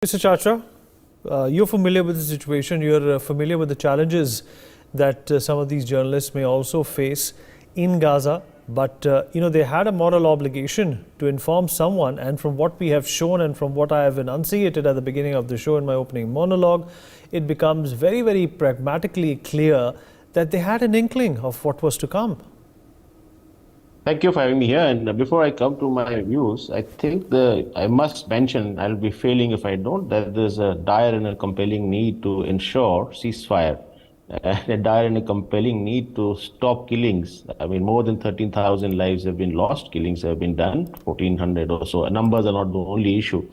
Mr. Chachra, you're familiar with the situation, you're familiar with the challenges that some of these journalists may also face in Gaza, but they had a moral obligation to inform someone, and from what we have shown and from what I have enunciated at the beginning of the show in my opening monologue, it becomes very, very pragmatically clear that they had an inkling of what was to come. Thank you for having me here. And before I come to my views, I think I must mention, I'll be failing if I don't, that there's a dire and a compelling need to ensure ceasefire, and a dire and a compelling need to stop killings. I mean, more than 13,000 lives have been lost, killings have been done, 1,400 or so. Numbers are not the only issue,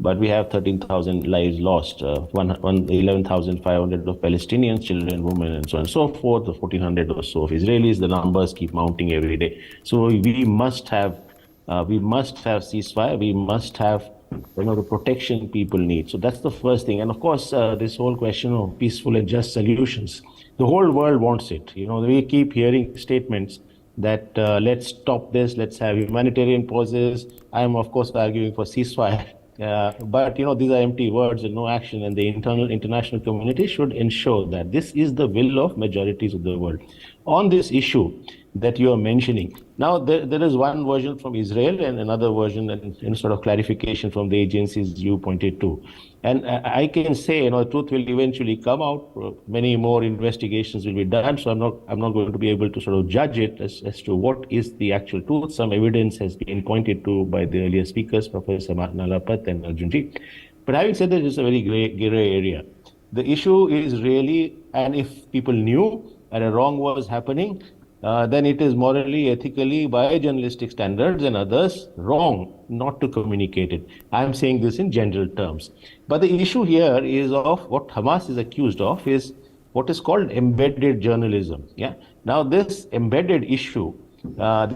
but we have 13,000 lives lost, 11,500 of Palestinians, children, women, and so on and so forth, 1,400 or so of Israelis. The numbers keep mounting every day. So we must have ceasefire. We must have the protection people need. So that's the first thing. And of course, this whole question of peaceful and just solutions, the whole world wants it. We keep hearing statements that let's stop this, let's have humanitarian pauses. I am, of course, arguing for ceasefire. But these are empty words and no action, and the international community should ensure that this is the will of majorities of the world. On this issue that you are mentioning, now there is one version from Israel and another version and sort of clarification from the agencies you pointed to. And I can say, the truth will eventually come out. Many more investigations will be done. So I'm not going to be able to sort of judge it as to what is the actual truth. Some evidence has been pointed to by the earlier speakers, Professor Nalapat and Arjunji. But having said that, it's a very gray area. The issue is really, and if people knew that a wrong was happening, then it is morally, ethically, by journalistic standards and others, wrong not to communicate it. I'm saying this in general terms. But the issue here is of what Hamas is accused of is what is called embedded journalism. Yeah. Now this embedded issue,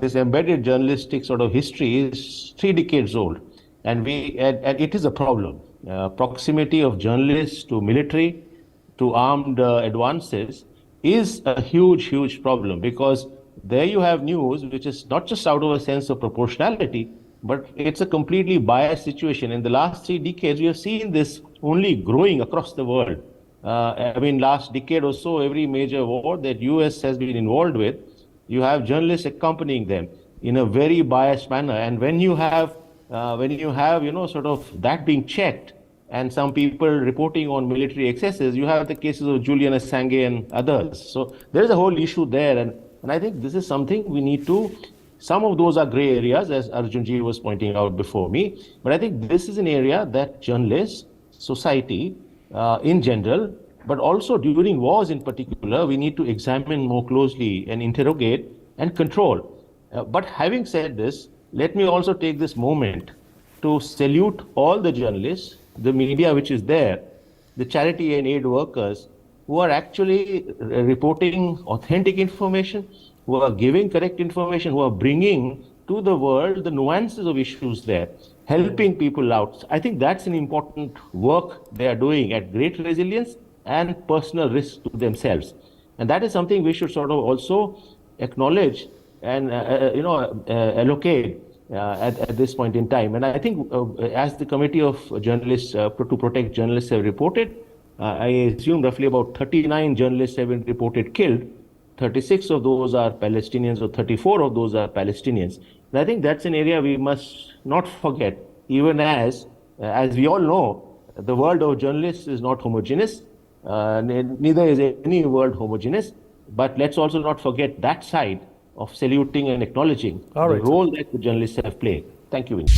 this embedded journalistic sort of history is 3 decades old, and it is a problem. Proximity of journalists to military, to armed advances is a huge problem, because there you have news which is not just out of a sense of proportionality, but it's a completely biased situation. In the last 3 decades, we have seen this only growing across the world. I mean, last decade or so, every major war that US has been involved with, you have journalists accompanying them in a very biased manner. And when you have sort of that being checked, and some people reporting on military excesses, you have the cases of Julian Assange and others. So there is a whole issue there. And I think this is something we need to, some of those are gray areas, as Arjunji was pointing out before me. But I think this is an area that journalists, society in general, but also during wars in particular, we need to examine more closely and interrogate and control. But having said this, let me also take this moment to salute all the journalists, the media which is there, the charity and aid workers who are actually reporting authentic information, who are giving correct information, who are bringing to the world the nuances of issues there, helping people out. I think that's an important work they are doing at great resilience and personal risk to themselves. And that is something we should sort of also acknowledge and allocate at this point in time. And I think as the Committee of Journalists to Protect Journalists have reported, I assume roughly about 39 journalists have been reported killed. 36 of those are Palestinians, or 34 of those are Palestinians. And I think that's an area we must not forget, even as we all know, the world of journalists is not homogeneous, neither is any world homogeneous. But let's also not forget that side of saluting and acknowledging the role that the journalists have played. Thank you, Vinny.